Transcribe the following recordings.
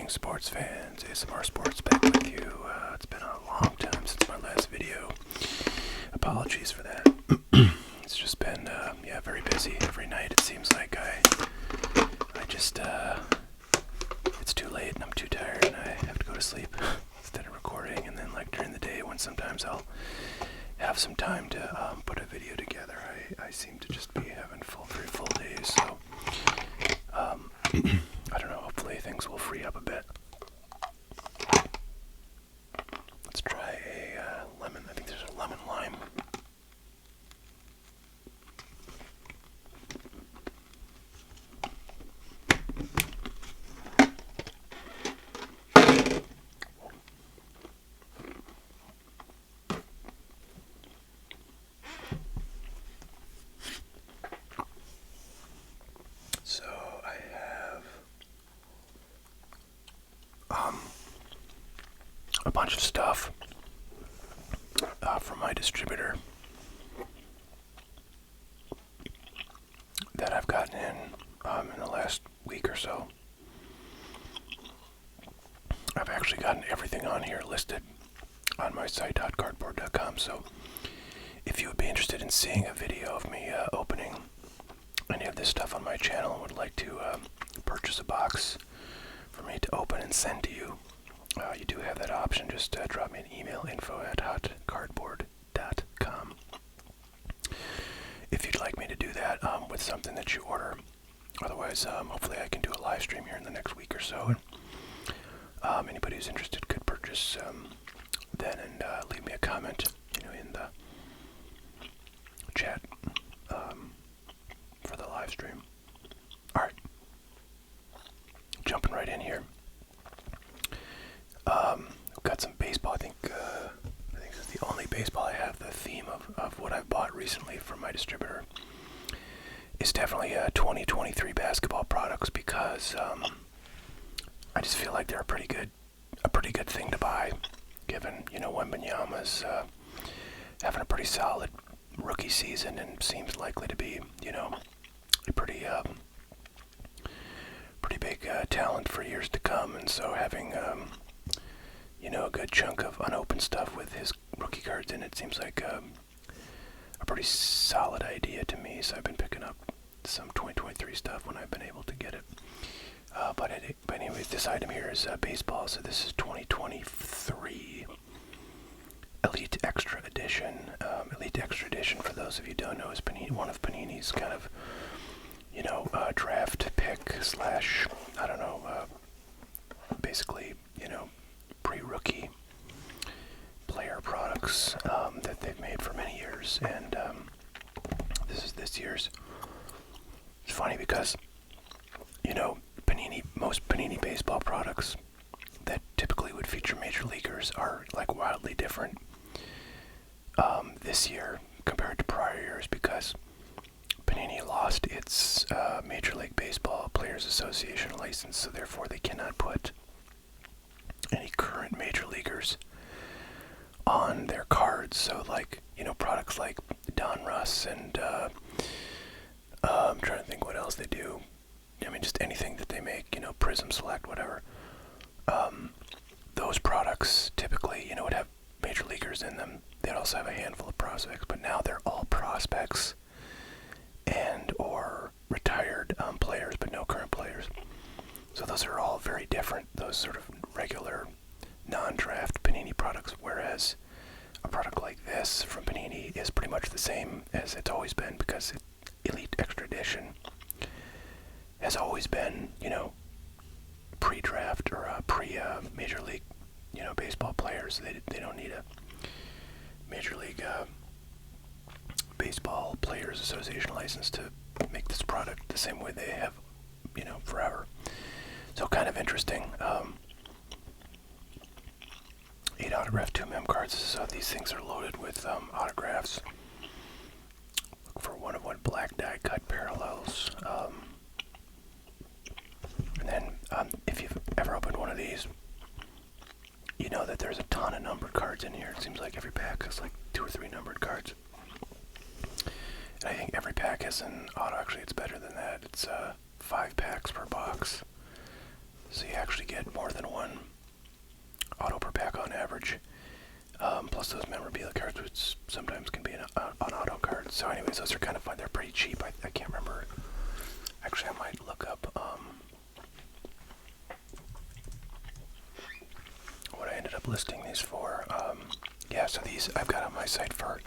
Greetings, sports fans. ASMR Sports back with you. It's been a long time since my last video. Apologies for that. It's just been, very busy. Every night it seems like I just, it's too late and I'm too tired and I have to go to sleep instead of recording. And then like during the day when sometimes I'll have some time to put a video together, I seem to just be having very full days. So, I don't know, hopefully things will free up a bit. Let's try a lemon. I think there's a lemon lime. So I have a bunch of stuff from my distributor that I've gotten in the last week or so. I've actually gotten everything on here listed on my site, cardboard.com. So if you would be interested in seeing a video of me opening any of this stuff on my channel and would like to purchase a box for me to open and send to you, you do have that option. Just drop me an email, info@hotcardboard.com. If you'd like me to do that with something that you order. Otherwise, hopefully I can do a live stream here in the next week or so. And anybody who's interested could purchase then and leave me a comment, in the chat for the live stream. All right, jumping right in here. Got some baseball. I think this is the only baseball I have. The theme of what I've bought recently from my distributor is definitely 2023 basketball products because I just feel like they're a pretty good thing to buy, given Wembanyama's having a pretty solid rookie season and seems likely to be a pretty big talent for years to come, and so having a good chunk of unopened stuff with his rookie cards in it seems like a pretty solid idea to me. So I've been picking up some 2023 stuff when I've been able to get it. But anyways, this item here is baseball. So this is 2023 Elite Extra Edition. Elite Extra Edition, for those of you who don't know, is one of Panini's kind of draft pick slash, I don't know, basically, pre-rookie player products that they've made for many years, and this is this year's. It's funny because, most Panini baseball products that typically would feature major leaguers are like wildly different this year compared to prior years because Panini lost its Major League Baseball Players Association license, so therefore they cannot put any current major leaguers on their cards. So products like Don Russ and I'm trying to think what else they do. I mean, just anything that they make, Prism Select, whatever. Those products typically, would have major leaguers in them. They'd also have a handful of prospects, but now they're all prospects and or retired players, but no current players. So those are all very different, those sort of regular non-draft Panini products, whereas a product like this from Panini is pretty much the same as it's always been, because Elite Extra Edition has always been, pre-draft or pre-Major League, baseball players. They don't need a Major League Baseball Players Association license to make this product the same way they have, forever. So kind of interesting. 8 autographed 2 mem cards. So these things are loaded with autographs. Look for 1-of-1 black die cut parallels. And then if you've ever opened one of these, you know that there's a ton of numbered cards in here. It seems like every pack has like 2 or 3 numbered cards. And I think every pack has an auto. Actually, it's better than that. It's 5 packs per box. So you actually get more than one auto per pack on average. Plus those memorabilia cards, which sometimes can be an auto card. So anyways, those are kind of fun. They're pretty cheap. I can't remember. Actually, I might look up what I ended up listing these for. Yeah, so these I've got on my site for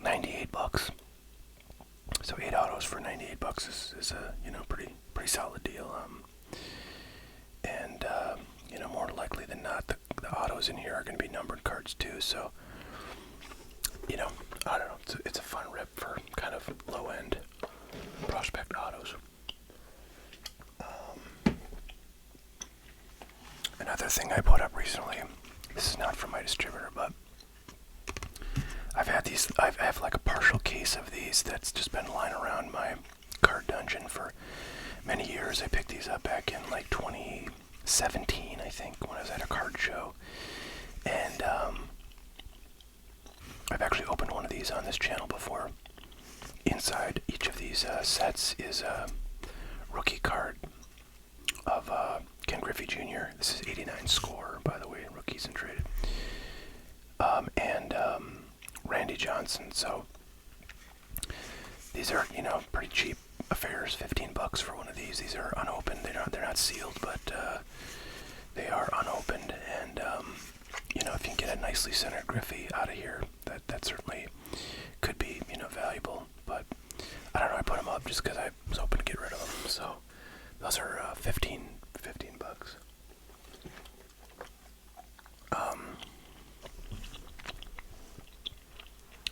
$98. So 8 autos for $98 is a pretty solid deal. And more likely than not, the autos in here are going to be numbered cards too. So I don't know. It's a fun rip for kind of low end prospect autos. Another thing I put up recently. This is not from my distributor, but I have like a partial case of these that's just been lying around my card dungeon for many years. I picked these up back in like 2017, I think, when I was at a card show. And I've actually opened one of these on this channel before. Inside each of these sets is a rookie card of Ken Griffey Jr. This is 89 score, by the way, rookies and traded. And Randy Johnson. So these are, pretty cheap affairs. $15 for one of these. These are unopened. They're not sealed, but they are unopened. And if you can get a nicely centered Griffey out of here, that certainly could be valuable. But I don't know. I put them up just because I was hoping to get rid of them. So those are $15.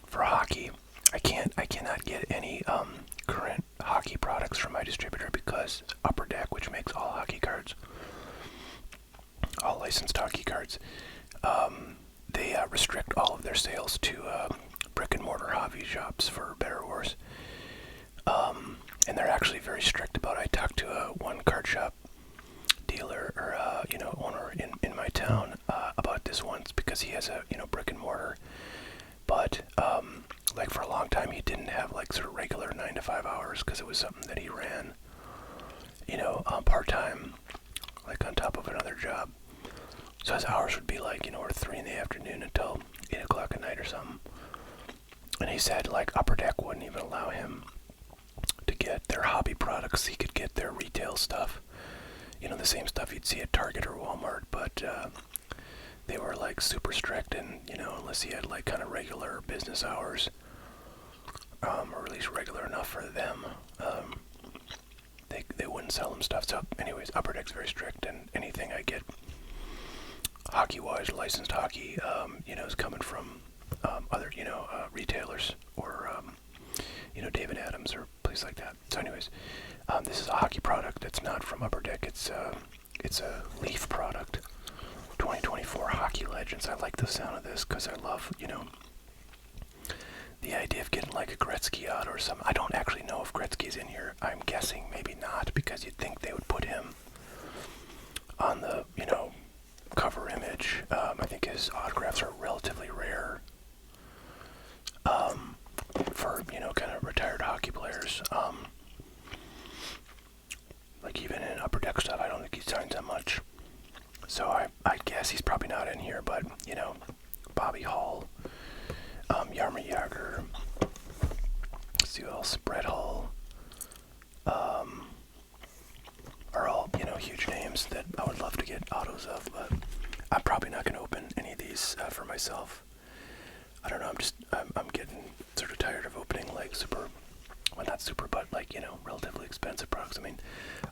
For hockey, I cannot get any current hockey products from my distributor because Upper Deck, which makes all hockey cards, all licensed hockey cards, they restrict all of their sales to brick and mortar hobby shops, for better or worse. And they're actually very strict about it. I talked to one card shop dealer or owner in my town about this once, because he has a brick and mortar, but like for a long time he didn't have like sort of regular 9 to 5 hours, because it was something that he ran part-time, like on top of another job. So his hours would be like 3 in the afternoon until 8 o'clock at night or something. And he said like Upper Deck wouldn't even allow him to get their hobby products. He could get their retail stuff, the same stuff you'd see at Target or Walmart, but they were like super strict, and unless he had like kind of regular business hours, or at least regular enough for them, they wouldn't sell him stuff. So anyways, Upper Deck's very strict, and anything I get hockey-wise, licensed hockey, is coming from other retailers, or David Adams or places like that. So anyways, this is a hockey product that's not from Upper Deck. It's a Leaf product, 2024 Hockey Legends. I like the sound of this because I love the idea of getting like a Gretzky auto or something. I don't actually know if Gretzky's in here. I'm guessing maybe not, because you'd think they would put him on the cover image. I think his autographs are relatively rare for kind of retired hockey players. Like even in Upper Deck stuff, I don't think he signs that much. So I guess he's probably not in here, but Bobby Hall, Jaromir Jagr, let's see who else, Brett Hull, are all huge names that I would love to get autos of, but I'm probably not going to open any of these for myself. I don't know. I'm getting sort of tired of opening like not super, but like relatively expensive products. I mean,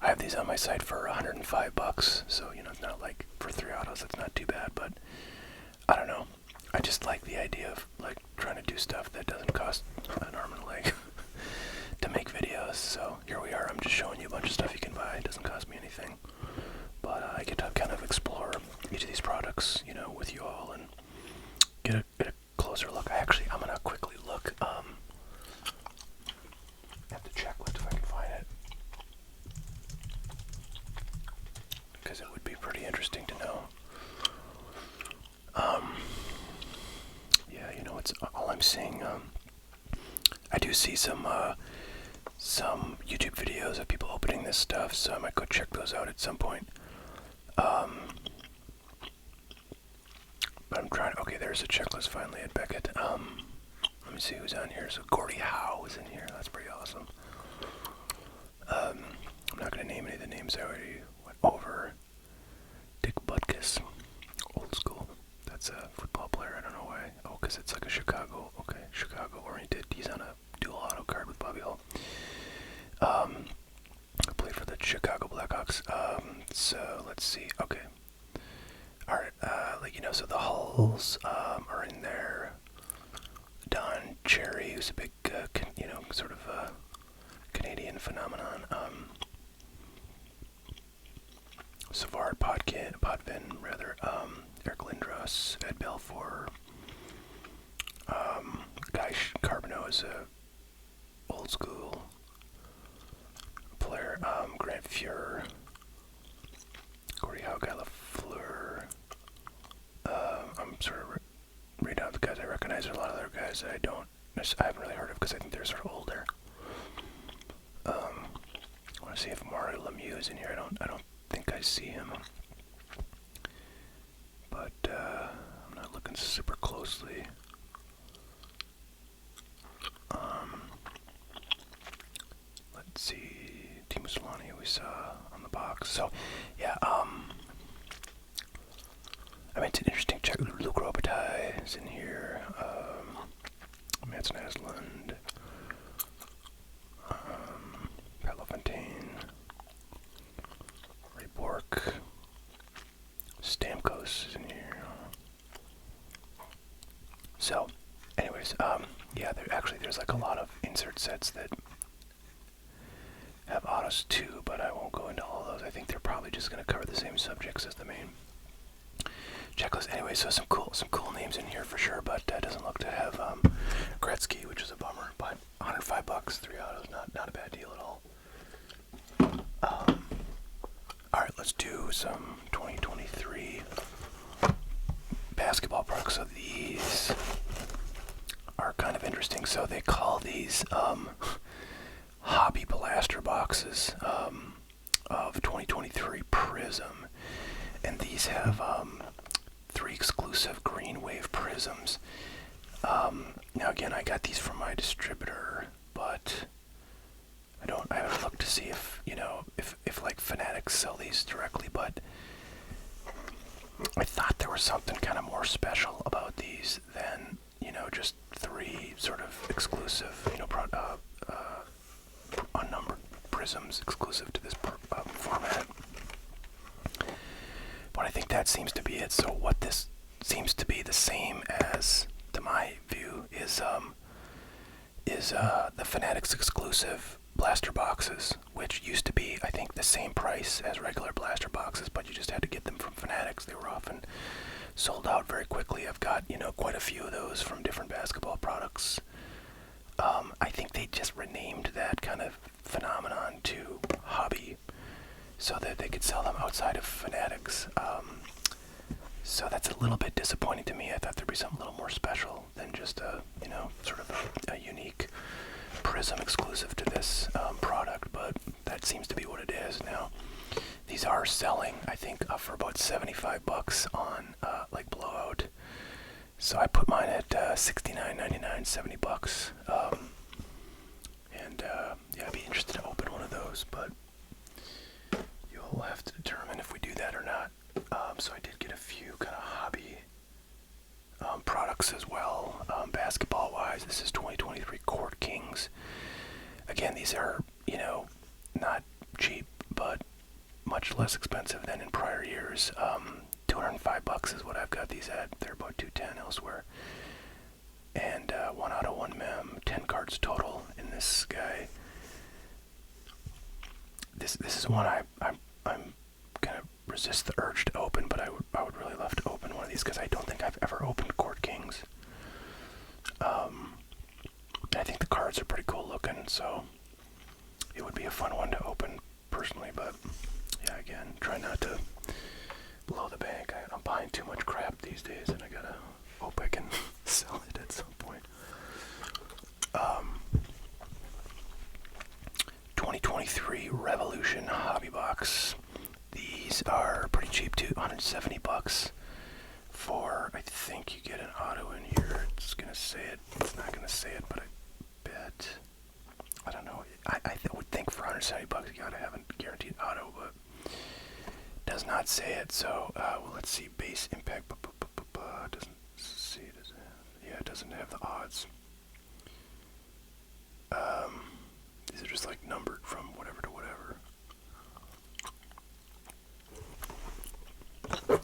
I have these on my site for $105, so it's not like for 3 autos. That's not too bad, but I don't know. I just like the idea of like trying to do stuff that doesn't cost an arm and a leg to make videos. So here we are. I'm just showing you a bunch of stuff you can buy. It doesn't cost me anything, but I get to kind of explore each of these products, with you all, and get a closer look. I'm gonna quickly look at the checklist if I can find it, because it would be pretty interesting to know. Yeah, it's all I'm seeing. I do see some some YouTube videos of people opening this stuff, so I might go check those out at some point. But I'm trying. Okay, there's a checklist finally at Beckett. Let me see who's on here. So Gordie Howe is in here. That's pretty awesome. I'm not gonna name any of the names I already went over. Dick Butkus, old school. That's a football player. I don't know why. Oh, because it's like a Chicago. Okay, Chicago oriented. He's on a dual auto card with Bobby Hull. I played for the Chicago Blackhawks. So let's see. Okay. Alright, so the Hulls are in there. Don Cherry, who's a big, sort of Canadian phenomenon. Savard Potvin, rather. Eric Lindros, Ed Belfour. Guy Carbonneau is a old school player. Grant Fuhrer. Gordie Howe, Guy Lafleur. I'm sort of reading out the guys I recognize. There are a lot of other guys that I haven't really heard of because I think they're sort of older. I want to see if Mario Lemieux is in here. I don't think I see him, but I'm not looking super closely. Let's see, Timo Solani we saw on the box. So yeah, I mean, it's an interesting check. Luke Robitaille is in here. Mats Naslund. Pat LaFontaine. Ray Bork. Stamkos is in here. So, anyways, yeah, there's like a lot of insert sets that have autos too, but I won't go into all those. I think they're probably just going to cover the same subjects as the main checklist. Anyway, so some cool names in here for sure, but it doesn't look to have Gretzky, which is a bummer. But $105, 3 autos, not a bad deal at all. All right, let's do some 2023 basketball products. So these are kind of interesting. So they call these hobby blaster boxes of 2023 Prism, and these have 3 exclusive green wave prisms. Now again, I got these from my distributor, but I haven't looked to see if like Fanatics sell these directly, but I thought there was something kind of more special about these than, just 3 sort of exclusive, unnumbered prisms exclusive to this format. But I think that seems to be it. So what this seems to be the same as, to my view, is the Fanatics exclusive blaster boxes, which used to be, I think, the same price as regular blaster boxes, but you just had to get them from Fanatics. They were often sold out very quickly. I've got, quite a few of those from different basketball products. I think they just renamed that kind of phenomenon to hobby so that they could sell them outside of Fanatics. So that's a little bit disappointing to me. I thought there'd be something a little more special than just sort of a unique Prism exclusive to this product, but that seems to be what it is now. These are selling, I think, for about $75 on like Blowout. So I put mine at $69.99, $70. Yeah, I'd be interested to open one of those, but you'll have to determine if we do that or not. So I did get a few kind of hobby products as well, basketball-wise. This is 2023 Court Kings. Again, these are, not cheap, but much less expensive than in prior years. $205 is what I've got these at. They're about $210 elsewhere. And 1 out of 1 mem, 10 cards total in this guy. This is one I'm gonna resist the urge to open, but I would really love to open one of these because I don't think I've ever opened Court Kings. I think the cards are pretty cool looking, so it would be a fun one to open personally. But yeah, again, try not to blow the bank. I'm buying too much crap these days, and I gotta hope I can sell it at some point. 2023 Revolution Hobby Box. These are pretty cheap too, $170 for, I think you get an auto in here. It's gonna say it, it's not gonna say it, but I bet, I don't know, I would think for $170 you gotta have a guaranteed auto, but it does not say it. So, well, let's see, base impact, doesn't see, does it have, yeah, it doesn't have the odds. These are just like numbered from whatever to whatever.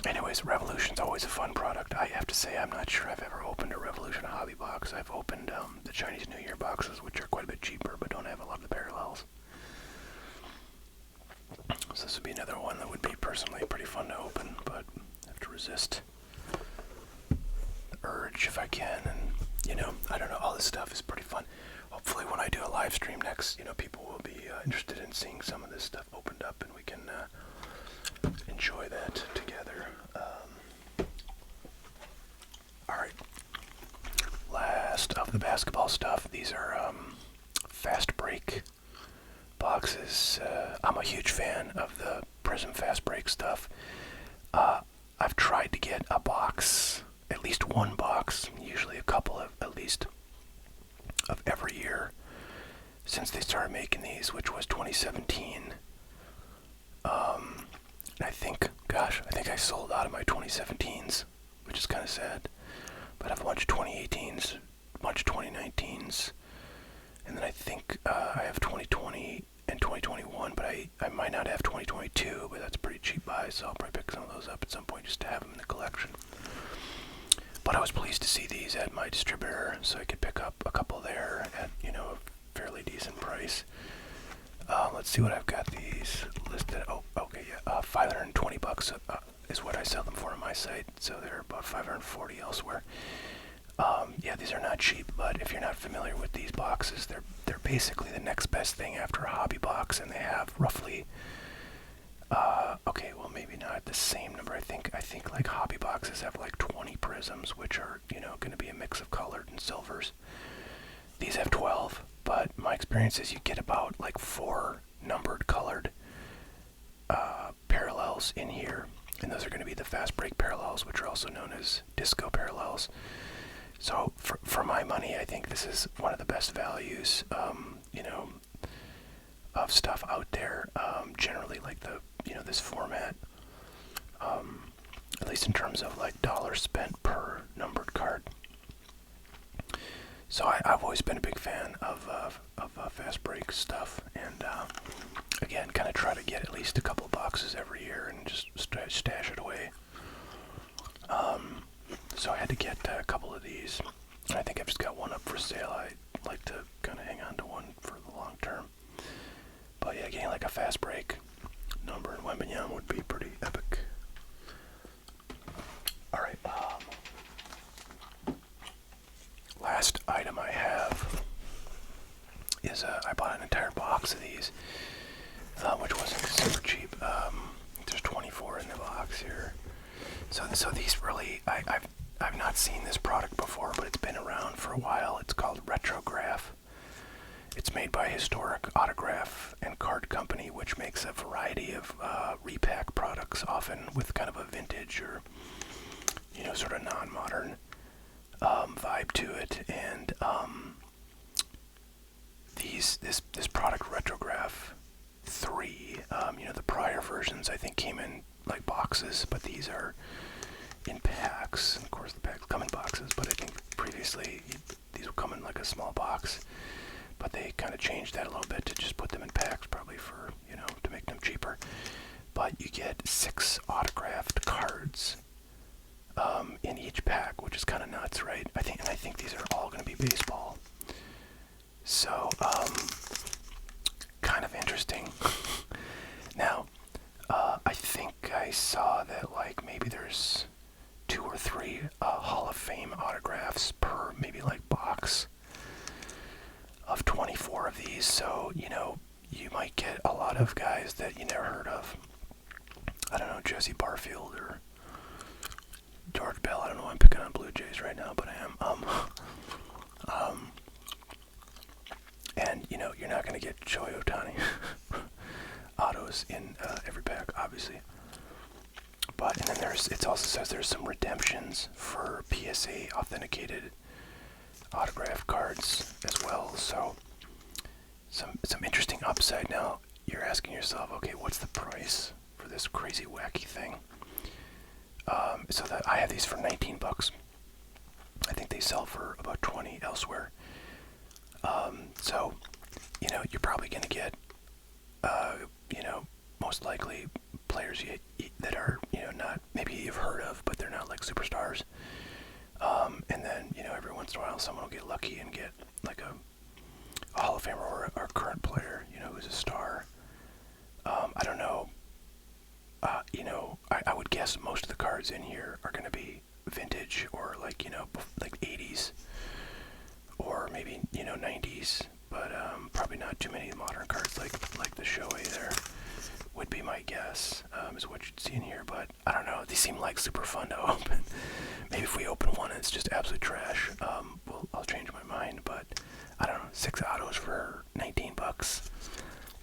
Anyways, Revolution's always a fun product. I have to say, I'm not sure I've ever opened a Revolution hobby box. I've opened the Chinese New Year boxes, which are quite a bit cheaper, but don't have a lot of the parallels. So this would be another one that would be personally pretty fun to open, but I have to resist the urge if I can. And, you know, I don't know, all this stuff is pretty fun. Hopefully when I do a live stream next, you know, people will be interested in seeing some of this stuff opened up, and we can enjoy that together. Alright, last of the basketball stuff. These are fast break boxes. I'm a huge fan of the Prism fast break stuff. I've tried to get a box, at least one box, usually a couple of, at least, of every year since they started making these, which was 2017. And I think, gosh, I think I sold out of my 2017s, which is kind of sad. But I have a bunch of 2018s, a bunch of 2019s, and then I think I have 2020 and 2021, but I might not have 2022, but that's a pretty cheap buy, so I'll probably pick some of those up at some point just to have them in the collection. But I was pleased to see these at my distributor, so I could pick up a couple there at, you know, a fairly decent price. Let's see what I've got these listed. Oh, okay, yeah, $520 is what I sell them for on my site, so they're about $540 elsewhere. Yeah, these are not cheap, but if you're not familiar with these boxes, they're basically the next best thing after a hobby box, and they have roughly, okay, well maybe not the same number. I think like hobby boxes have like 20 prisms, which are, you know, going to be a mix of colored and silvers. These have 12, but my experience is you get about like 4 numbered colored parallels in here, and those are going to be the fast break parallels, which are also known as disco parallels. So for my money, I think this is one of the best values, you know, of stuff out there. Generally, like the, you know, this format, at least in terms of like dollars spent per numbered card. So I've always been a big fan of fast break stuff, and again, kind of try to get at least a couple boxes every year and just stash it away. So I had to get a couple of these. I think I've just got one up for sale. I like to kind of hang on to one for the long term. But yeah, getting like a fast break number in Wembanyama would be pretty epic. Alright, last item I have is I bought an entire box of these, which wasn't super cheap. There's 24 in the box here. So these really, I've not seen this product before, but it's been around for a while. It's called Retrograph. It's made by Historic Autograph and Card Company, which makes a variety of repack products, often with kind of a vintage or, you know, sort of non-modern vibe to it. And this product, Retrograph 3, you know, the prior versions I think came in like boxes, but these are in packs. Of course, the packs come in boxes, but I think previously these would come in like a small box. But they kind of changed that a little bit to just put them in packs, probably for, you know, to make them cheaper. But you get 6 autographed cards in each pack, which is kind of nuts, right? I think these are all going to be baseball. So, kind of interesting. Now, I think I saw that like maybe there's 2 or 3 Hall of Fame autographs per maybe like box of 24 of these. So, you know, you might get a lot of guys that you never heard of. I don't know, Jesse Barfield or George Bell. I don't know why I'm picking on Blue Jays right now, but I am. And, you know, you're not going to get Shohei Ohtani. autos in every pack, obviously. But and then it also says there's some redemptions for PSA authenticated autograph cards as well. So some interesting upside. Now you're asking yourself, okay, what's the price for this crazy wacky thing? So that I have these for $19. I think they sell for about $20 elsewhere. So you're probably gonna get most likely players that are not maybe you've heard of, but they're not like superstars. And then every once in a while someone will get lucky and get like a Hall of Famer or a current player who's a star. I don't know. I would guess most of the cards in here are going to be vintage or like 80s or maybe 90s, but probably not too many modern cards like the Shoei there would be my guess, is what you'd see in here. But I don't know, these seem like super fun to open. Maybe if we open one and it's just absolute trash, I'll change my mind. But I don't know, 6 autos for $19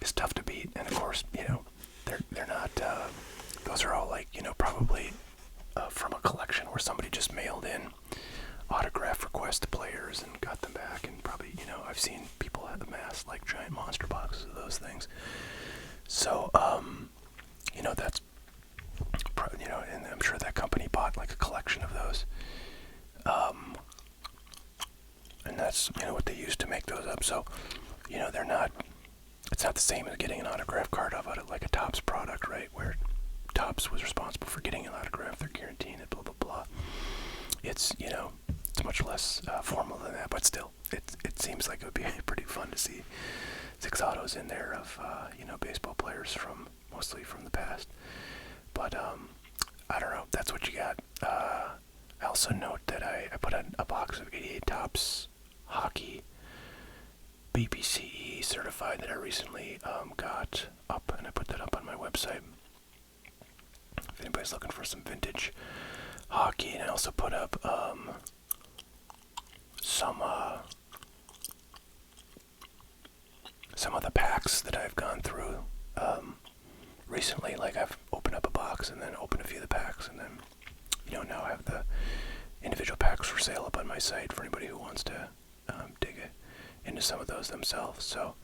is tough to beat. And of course, they're not, those are all like, probably from a collection where somebody just mailed in autograph requests to players and got them back. And probably, I've seen people amass like giant monster boxes of those things. So, that's, and I'm sure that company bought like a collection of those. And that's, what they used to make those up. So, it's not the same as getting an autograph card of like a Topps product, right? Where Topps was responsible for getting an autograph, they're guaranteeing it, blah, blah, blah. It's, it's much less formal than that, but still, it seems like it would be pretty fun to see 6 autos in there of, baseball players mostly from the past. But, I don't know, that's what you got. I also note that I put a box of 88 Topps hockey BPCE certified that I recently got up, and I put that up on my website. If anybody's looking for some vintage hockey, and I also put up some of the packs that I've gone through recently. Like I've opened up a box and then opened a few of the packs, and then now I have the individual packs for sale up on my site for anybody who wants to dig into some of those themselves. So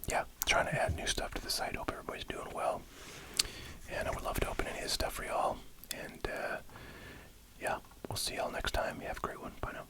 yeah, trying to add new stuff to the site. Hope everybody's doing well, and I would love to open any of this stuff for y'all. And yeah, we'll see y'all next time. You have a great one. Bye now.